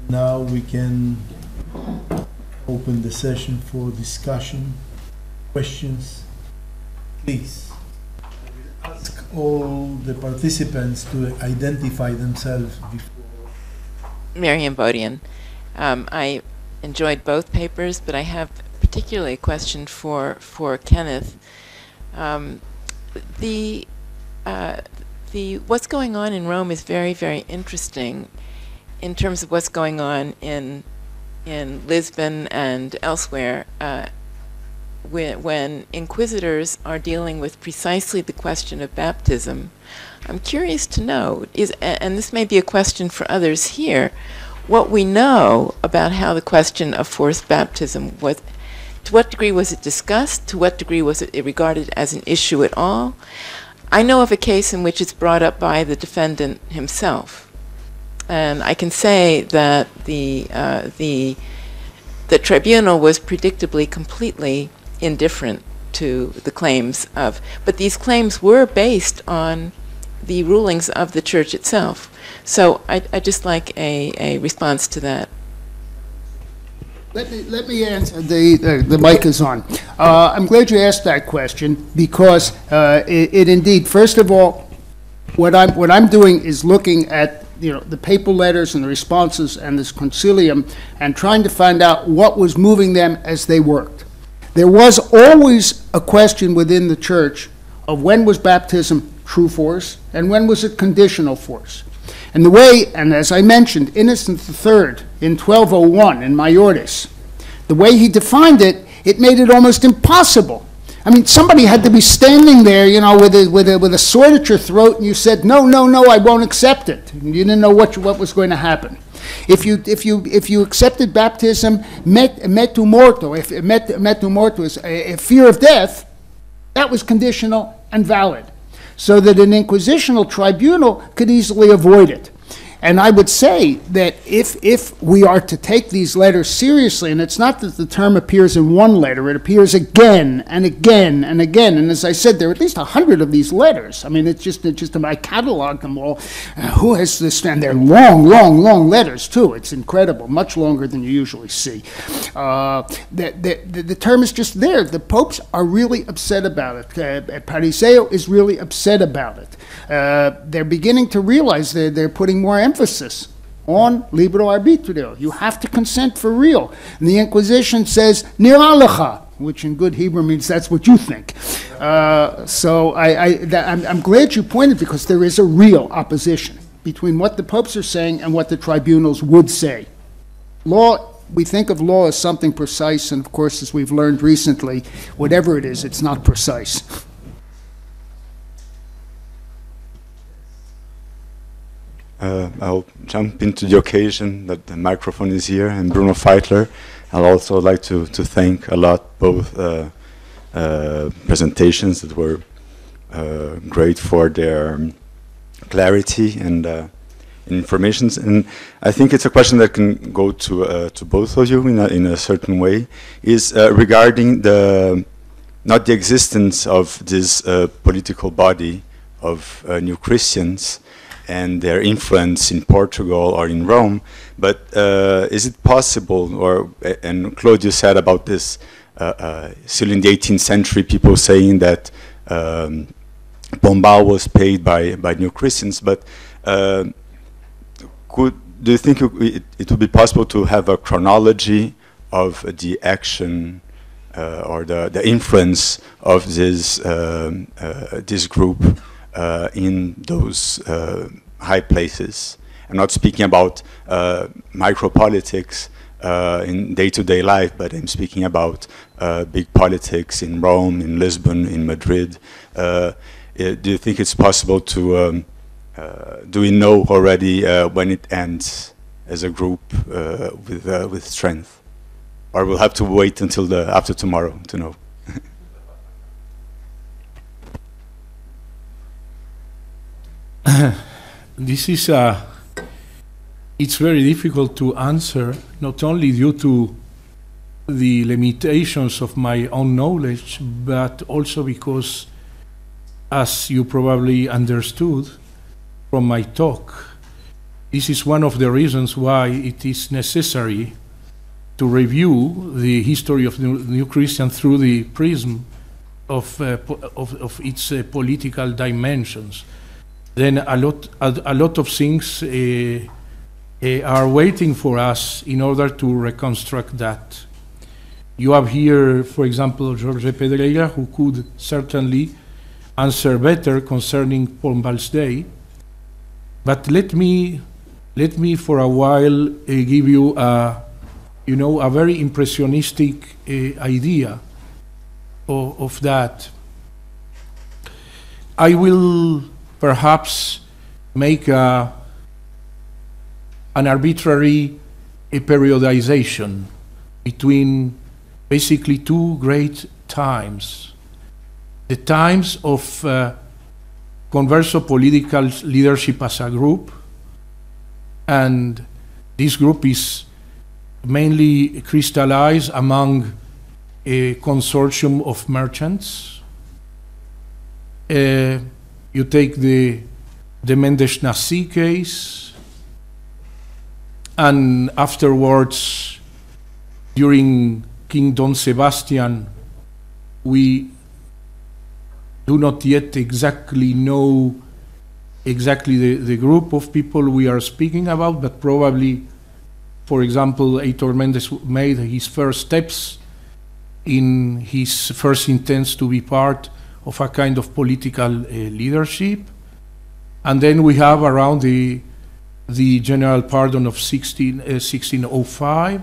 Now we can open the session for discussion, questions. Please ask all the participants to identify themselves before. Miriam Bodian. I enjoyed both papers, but I have particularly a question for Kenneth. The what's going on in Rome is very, very interesting in terms of what's going on in Lisbon and elsewhere, when inquisitors are dealing with precisely the question of baptism. I'm curious to know, and this may be a question for others here, what we know about how the question of forced baptism was. To what degree was it discussed? To what degree was it regarded as an issue at all? I know of a case in which it's brought up by the defendant himself, and I can say that the tribunal was predictably completely indifferent to the claims of, but these claims were based on the rulings of the church itself. So I'd just like a response to that. Let me answer. The mic is on. I'm glad you asked that question because it indeed. First of all, what I'm doing is looking at the papal letters and the responses and this concilium and trying to find out what was moving them as they worked. There was always a question within the church of when was baptism true force and when was it conditional force. And the way, and as I mentioned, Innocent III in 1201 in Mayortis, the way he defined it, it made it almost impossible. I mean, somebody had to be standing there, with a sword at your throat, and you said, no, I won't accept it. And you didn't know what was going to happen. If you accepted baptism, metu morto, if metu morto is a fear of death, that was conditional and valid, so that an inquisitional tribunal could easily avoid it. And I would say that if we are to take these letters seriously, and it's not that the term appears in one letter, it appears again and again and again. And as I said, there are at least 100 of these letters. I mean, it's just I cataloged them all. Who has this? And they're long letters too. It's incredible, much longer than you usually see. The term is just there. The popes are really upset about it. Pariseo is really upset about it. They're beginning to realize they're putting more emphasis on libero arbitrio. You have to consent for real. And the Inquisition says, nira lecha, which in good Hebrew means that's what you think. So I'm glad you pointed, because there is a real opposition between what the popes are saying and what the tribunals would say. Law, we think of law as something precise, and of course, as we've learned recently, whatever it is, it's not precise. I'll jump into the occasion that the microphone is here, and Bruno Feitler. I'd also like to thank a lot both presentations that were great for their clarity and informations. And I think it's a question that can go to both of you in a certain way, is regarding not the existence of this political body of New Christians and their influence in Portugal or in Rome, but is it possible, and Claude, you said about this, still in the 18th century, people saying that Pombal was paid by New Christians, but do you think it would be possible to have a chronology of the action or the influence of this group in those high places? I'm not speaking about micropolitics in day-to-day life, but I'm speaking about big politics in Rome, in Lisbon, in Madrid. Do you think it's possible to, do we know already when it ends as a group with strength? Or we'll have to wait until after tomorrow to know? This is it's very difficult to answer, not only due to the limitations of my own knowledge, but also because, as you probably understood from my talk, this is one of the reasons why it is necessary to review the history of the New Christian through the prism of its political dimensions. Then a lot of things are waiting for us in order to reconstruct that. You have here, for example, Jorge Pedreira, who could certainly answer better concerning Pombal's Day. But let me for a while give you a very impressionistic idea of that. I will perhaps make an arbitrary periodization between basically two great times. The times of Converso political leadership as a group, and this group is mainly crystallized among a consortium of merchants. You take the Mendes Nassi case, and afterwards, during King Don Sebastian, we do not yet exactly know the group of people we are speaking about, but probably, for example, Heitor Mendes made his first steps in his first intents to be part of a kind of political leadership. And then we have around the general pardon of 1605.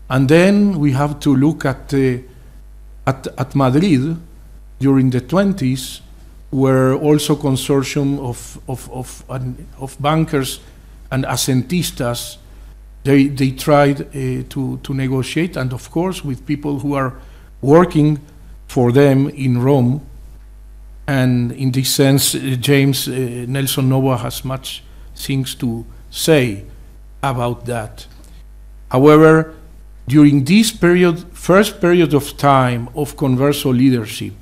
And then we have to look at Madrid during the 20s, where also consortium of bankers and ascentistas, they tried to negotiate, and of course with people who are working for them in Rome. And in this sense, James Nelson Novoa has much things to say about that. However, during this first period of time of Converso leadership,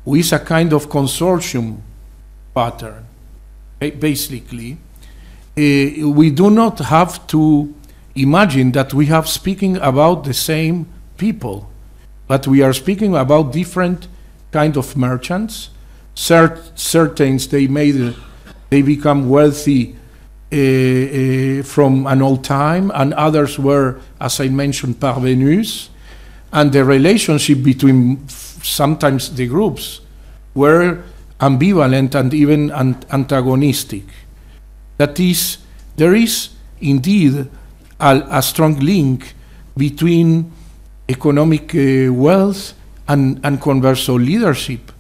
with a kind of consortium pattern, basically, we do not have to imagine that we have speaking about the same people, but we are speaking about different kind of merchants. Certain they become wealthy from an old time, and others were, as I mentioned, parvenus, and the relationship between sometimes the groups were ambivalent and even antagonistic. That is, there is indeed a strong link between economic wealth and Converso leadership,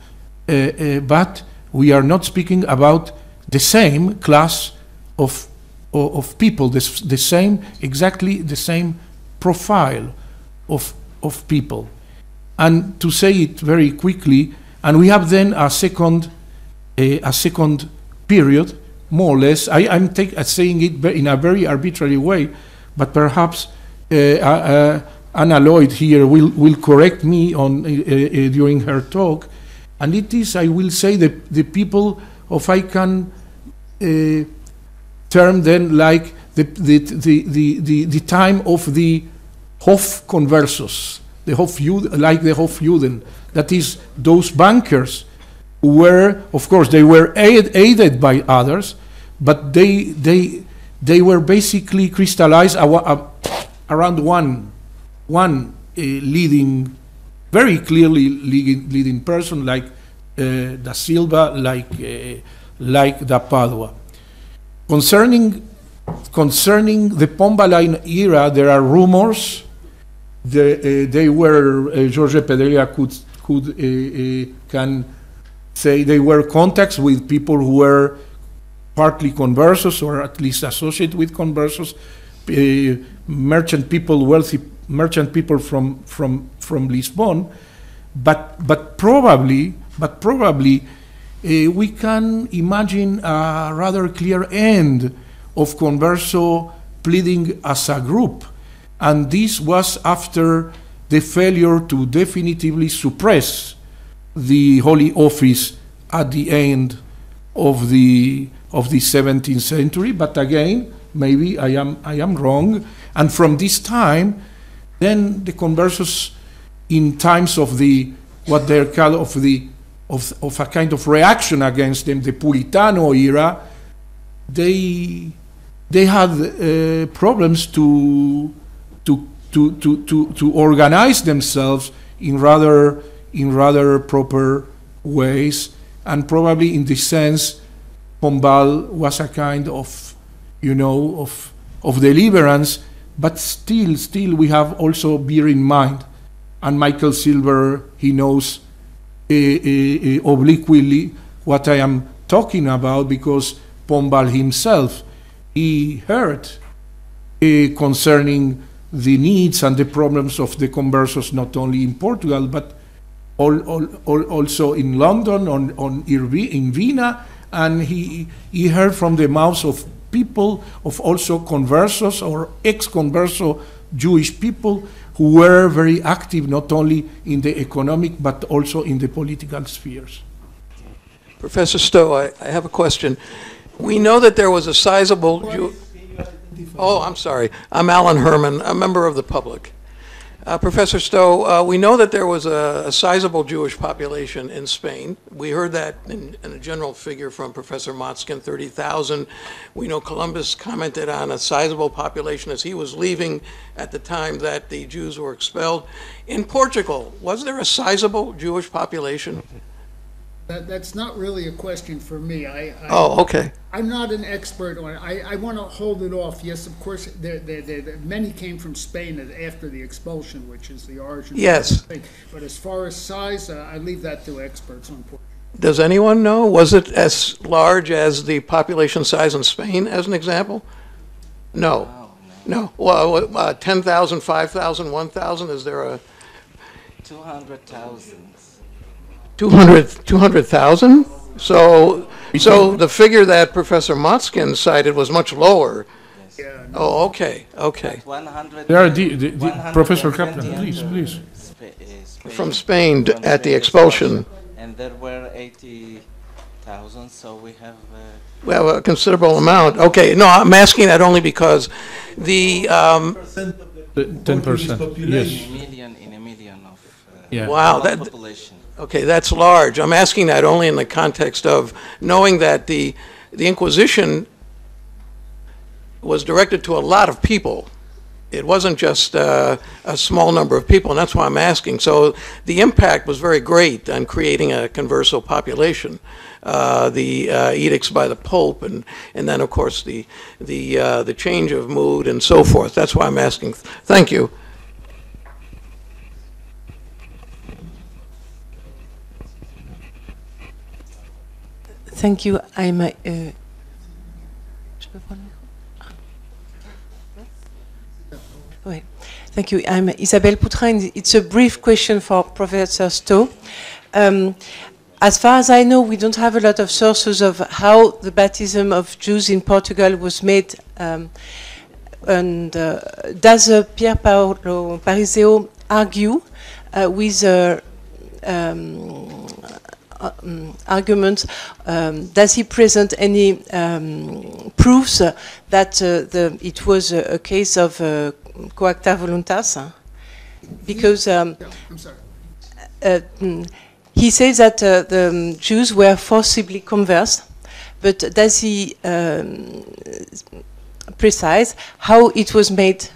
but we are not speaking about the same class of people, exactly the same profile of people. And to say it very quickly, and we have then a second period, more or less. I'm saying it in a very arbitrary way, but perhaps Anna Lloyd here will correct me on during her talk, and it is, I will say, the people of, I can term then like the time of the Hof Conversos, the Hofjuden, that is, those bankers who were, of course, they were aided by others, but they were basically crystallized around one leading, very clearly leading person, like Da Silva, like Da Padua. Concerning the Pombal era, there are rumors. They were Jorge Pedreira can say they were contacts with people who were partly Conversos, or at least associated with Conversos, merchant people, wealthy merchant people from Lisbon, but probably we can imagine a rather clear end of Converso pleading as a group, and this was after the failure to definitively suppress the Holy Office at the end of the of the 17th century, but again, maybe I am wrong. And from this time, then the Conversos, in times of what they're called of a kind of reaction against them, the Puritano era, they had problems to organize themselves in rather proper ways, and probably in this sense, Pombal was a kind of, of deliverance. But still, we have also bear in mind, and Michael Silver, he knows obliquely what I am talking about, because Pombal himself, he heard concerning the needs and the problems of the Conversos, not only in Portugal, but also in London, in Vienna, and he heard from the mouths of people, of also Conversos or ex-Converso Jewish people who were very active not only in the economic but also in the political spheres. Professor Stowe, I have a question. We know that there was a sizable Oh, I'm sorry. I'm Alan Herman, a member of the public. Professor Stowe, we know that there was a sizable Jewish population in Spain. We heard that in a general figure from Professor Motzkin, 30,000. We know Columbus commented on a sizable population as he was leaving at the time that the Jews were expelled. In Portugal, was there a sizable Jewish population? That's not really a question for me. Oh, okay. I'm not an expert on it. I want to hold it off. Yes, of course, many came from Spain after the expulsion, which is the origin yes. of the thing. But as far as size, I leave that to experts on Portugal. Does anyone know? Was it as large as the population size in Spain, as an example? No. No. Well, 10,000, 5,000, 1,000? Is there a... 200,000. 200,000? So the figure that Professor Motzkin cited was much lower. Yes. Yeah, no. Oh, okay, okay. 100, There are Professor Kaplan, please. From Spain at the expulsion. And there were 80,000, so we have... We have a considerable amount. Okay, no, I'm asking that only because the... 10%, yes. in a million of Yeah. Wow, population. Okay, that's large. I'm asking that only in the context of knowing that the Inquisition was directed to a lot of people. It wasn't just a small number of people, and that's why I'm asking. So the impact was very great on creating a converso population. The edicts by the Pope, and then of course the change of mood and so forth. That's why I'm asking. Thank you. Thank you. I'm Thank you. I'm Isabelle Poutrin. It's a brief question for Professor Stowe. As far as I know, we don't have a lot of sources of how the baptism of Jews in Portugal was made. Does Pier Paolo Pariseo argue with arguments? Does he present any proofs that it was a case of coacta voluntas? Because I'm sorry. he says that the Jews were forcibly converted, but does he precise how it was made?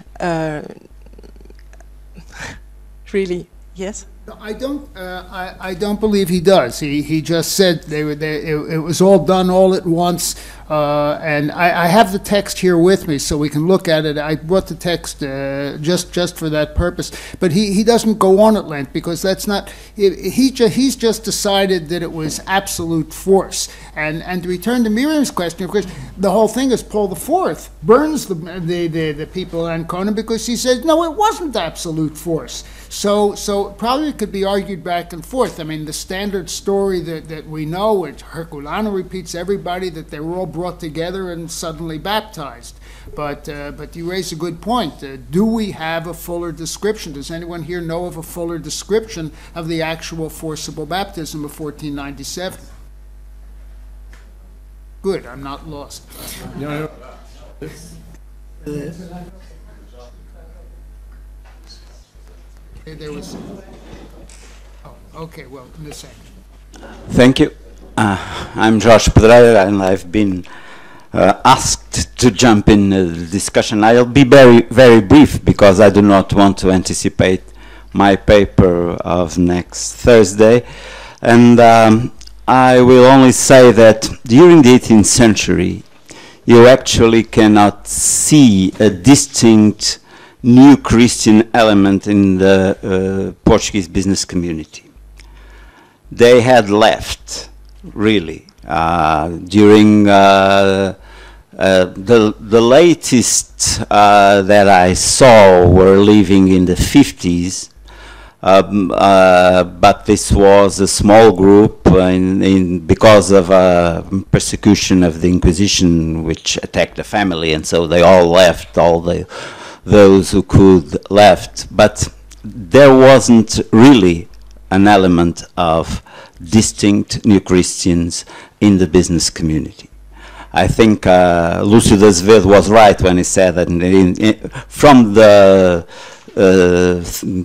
Really? Yes. No, I don't. I don't believe he does. He just said it was all done all at once, and I have the text here with me, so we can look at it. I brought the text just for that purpose. But he doesn't go on at length because that's not. He's just decided that it was absolute force. And to return to Miriam's question, of course, the whole thing is Paul IV burns the people in Ancona because he says no, it wasn't absolute force. So probably it could be argued back and forth. I mean, the standard story that we know, which Herculano repeats everybody, that they were all brought together and suddenly baptized. But you raise a good point. Do we have a fuller description? Does anyone here know of a fuller description of the actual forcible baptism of 1497? Good, I'm not lost. No, There was, oh, okay, well, in a second. Thank you. I'm Josh Pedreira, and I've been asked to jump in the discussion. I'll be very, very brief because I do not want to anticipate my paper of next Thursday. And I will only say that during the 18th century, you actually cannot see a distinct new Christian element in the Portuguese business community. They had left, really, during the latest that I saw were living in the 50s, but this was a small group because of persecution of the Inquisition, which attacked the family, and so they all left, those who could left. But there wasn't really an element of distinct new Christians in the business community. I think Lúcio de Azevedo was right when he said that from the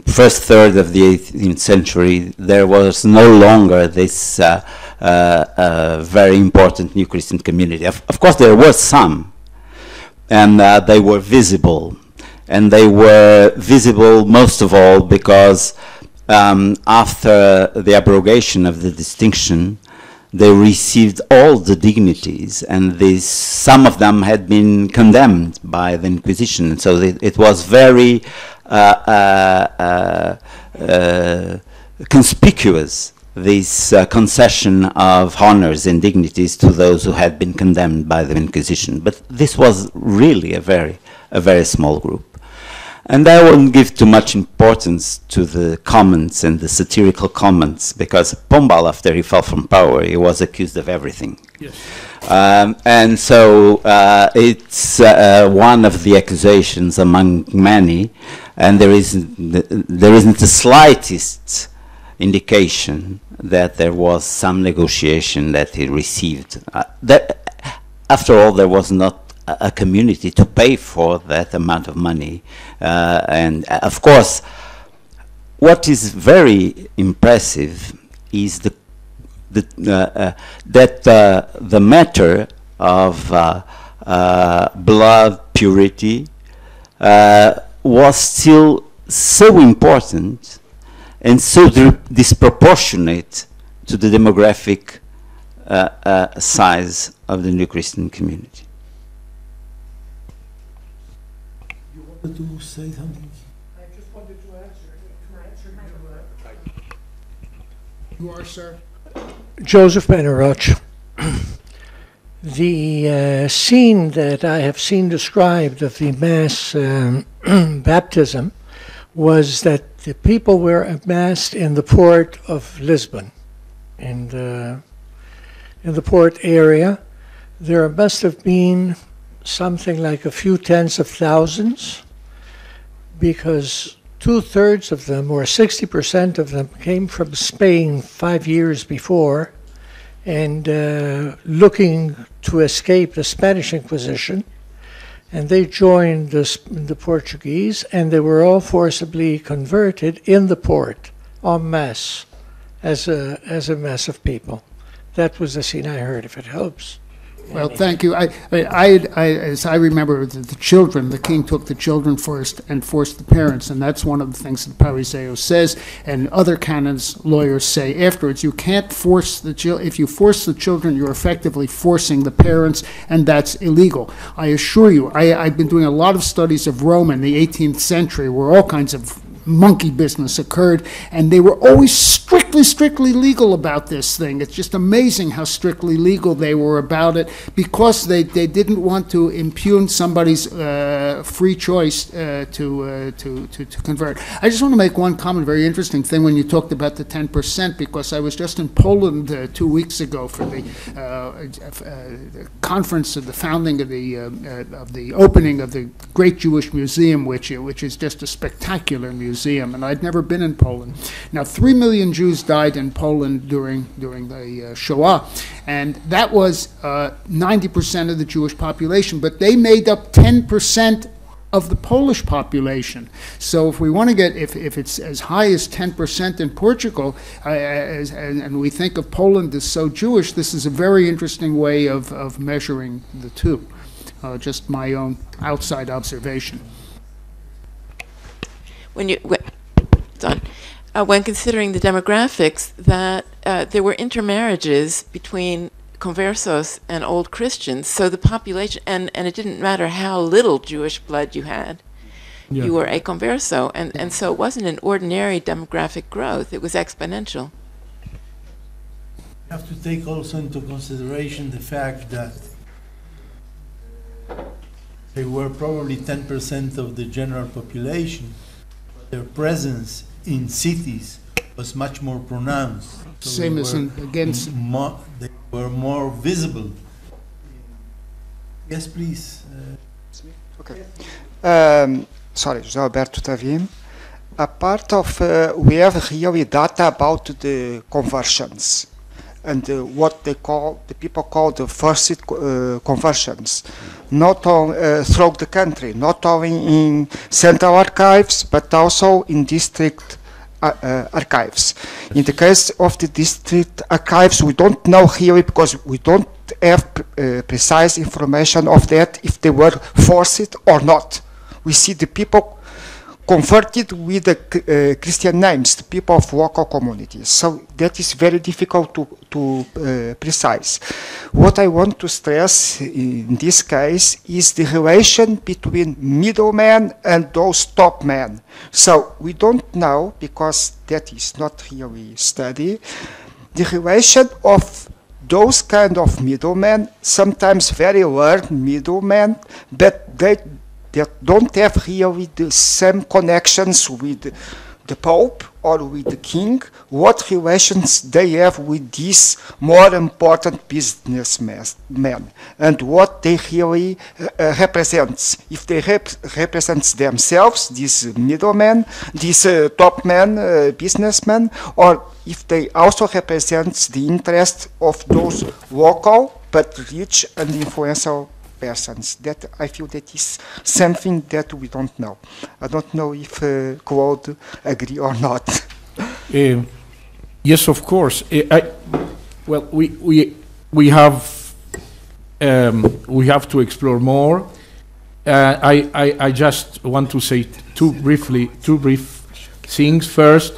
first third of the 18th century, there was no longer this very important new Christian community. Of course, there was some, and they were visible. And they were visible most of all because after the abrogation of the distinction, they received all the dignities, and some of them had been condemned by the Inquisition. So it was very conspicuous, this concession of honors and dignities to those who had been condemned by the Inquisition. But this was really a very small group. And I wouldn't give too much importance to the comments and the satirical comments, because Pombal, after he fell from power, he was accused of everything. yes. And so it's one of the accusations among many, and there isn't the slightest indication that there was some negotiation that he received. After all, there was not a community to pay for that amount of money. And of course, what is very impressive is that the matter of blood purity was still so important and so disproportionate to the demographic size of the new Christian community. To say something? I just wanted to answer. You are, sir? Joseph Benaroch. The scene that I have seen described of the mass baptism was that the people were amassed in the port of Lisbon, in the port area. There must have been something like a few tens of thousands, because 2/3 of them, or 60% of them, came from Spain 5 years before, and looking to escape the Spanish Inquisition, and they joined the Portuguese, and they were all forcibly converted in the port, en masse, as a mass of people. That was the scene I heard, if it helps. Well, thank you. As I remember, the children, the king took the children first and forced the parents, and that's one of the things that Pariseo says, and other canons, lawyers say afterwards. You can't force the children. If you force the children, you're effectively forcing the parents, and that's illegal. I assure you, I've been doing a lot of studies of Rome in the 18th century, where all kinds of monkey business occurred, and they were always strictly legal about this thing. It's just amazing how strictly legal they were about it, because they didn't want to impugn somebody's free choice to convert. I just want to make one comment, very interesting thing, when you talked about the 10%, because I was just in Poland 2 weeks ago for the conference of the founding of the opening of the Great Jewish Museum, which is just a spectacular museum. museum, and I'd never been in Poland. Now, 3 million Jews died in Poland during the Shoah, and that was 90% of the Jewish population, but they made up 10% of the Polish population. So if we want to get, if it's as high as 10% in Portugal, and we think of Poland as so Jewish, this is a very interesting way of measuring the two. Just my own outside observation. When considering the demographics, that there were intermarriages between Conversos and old Christians, so the population, and it didn't matter how little Jewish blood you had, Yeah. you were a Converso, and so it wasn't an ordinary demographic growth, it was exponential. You have to take also into consideration the fact that they were probably 10% of the general population. Their presence in cities was much more pronounced. So Same as in, against. they were more visible. Yes, please. Okay. Sorry, José Alberto Tavim. A part of, we have here data about the conversions and what they call, the people call the forced conversions, not only throughout the country, not only in central archives, but also in district archives. In the case of the district archives, we don't know here because we don't have precise information of that, if they were forced or not. We see the people converted with the Christian names, the people of local communities. So that is very difficult to precise. What I want to stress in this case is the relation between middlemen and those top men. So we don't know, because that is not really studied, the relation of those kind of middlemen, sometimes very learned middlemen, but they don't have really the same connections with the Pope or with the King, what relations they have with these more important businessmen, and what they really represent. If they represent themselves, these middlemen, these top men, businessmen, or if they also represent the interest of those local but rich and influential persons. That I feel that is something that we don't know. I don't know if Claude agree or not. Yes, of course. Well, we have to explore more. I just want to say two brief things. First,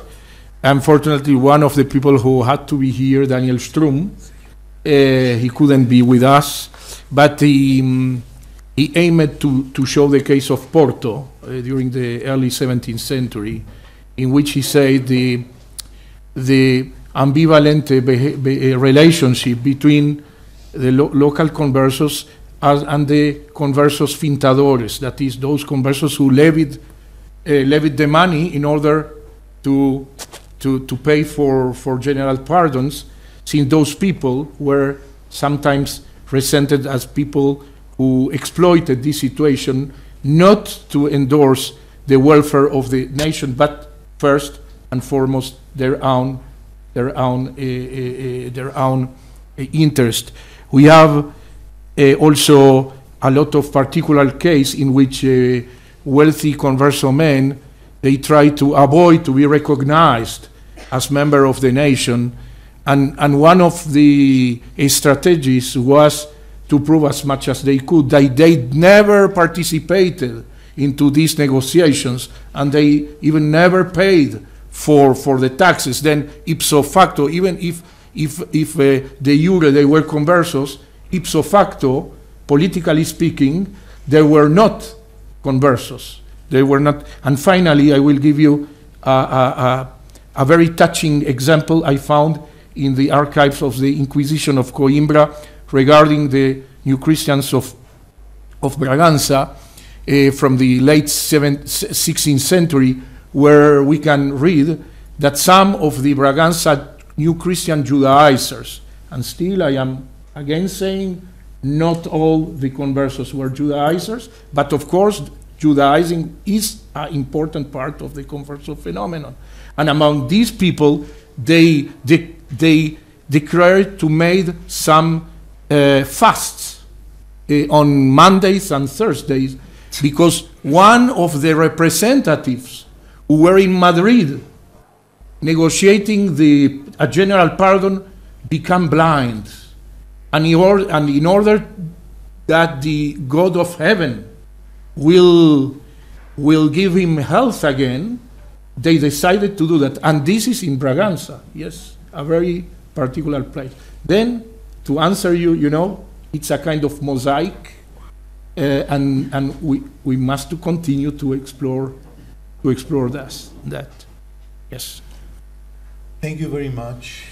unfortunately, one of the people who had to be here, Daniel Strum, he couldn't be with us. But he aimed to show the case of Porto during the early 17th century, in which he said the ambivalent relationship between the local conversos and the conversos fintadores, that is, those conversos who levied the money in order to pay for general pardons, since those people were sometimes presented as people who exploited this situation, not to endorse the welfare of the nation, but first and foremost their own interest. We have also a lot of particular case in which wealthy converso men, they try to avoid to be recognized as member of the nation. And one of the strategies was to prove as much as they could that they never participated into these negotiations, and they even never paid for the taxes. Then ipso facto, even if de jure they were conversos, ipso facto, politically speaking, they were not conversos. They were not. And finally, I will give you a very touching example I found in the archives of the Inquisition of Coimbra regarding the New Christians of Braganza from the late 16th century, where we can read that some of the Braganza New Christian Judaizers, and still I am again saying not all the conversos were Judaizers, but of course Judaizing is an important part of the Converso phenomenon. And among these people, they declared to make some fasts on Mondays and Thursdays, because one of the representatives who were in Madrid negotiating a general pardon became blind. And in order that the God of heaven will give him health again, they decided to do that. And this is in Braganza, yes, a very particular place. Then, to answer you, you know, it's a kind of mosaic, and we must continue to explore that. Yes. Thank you very much.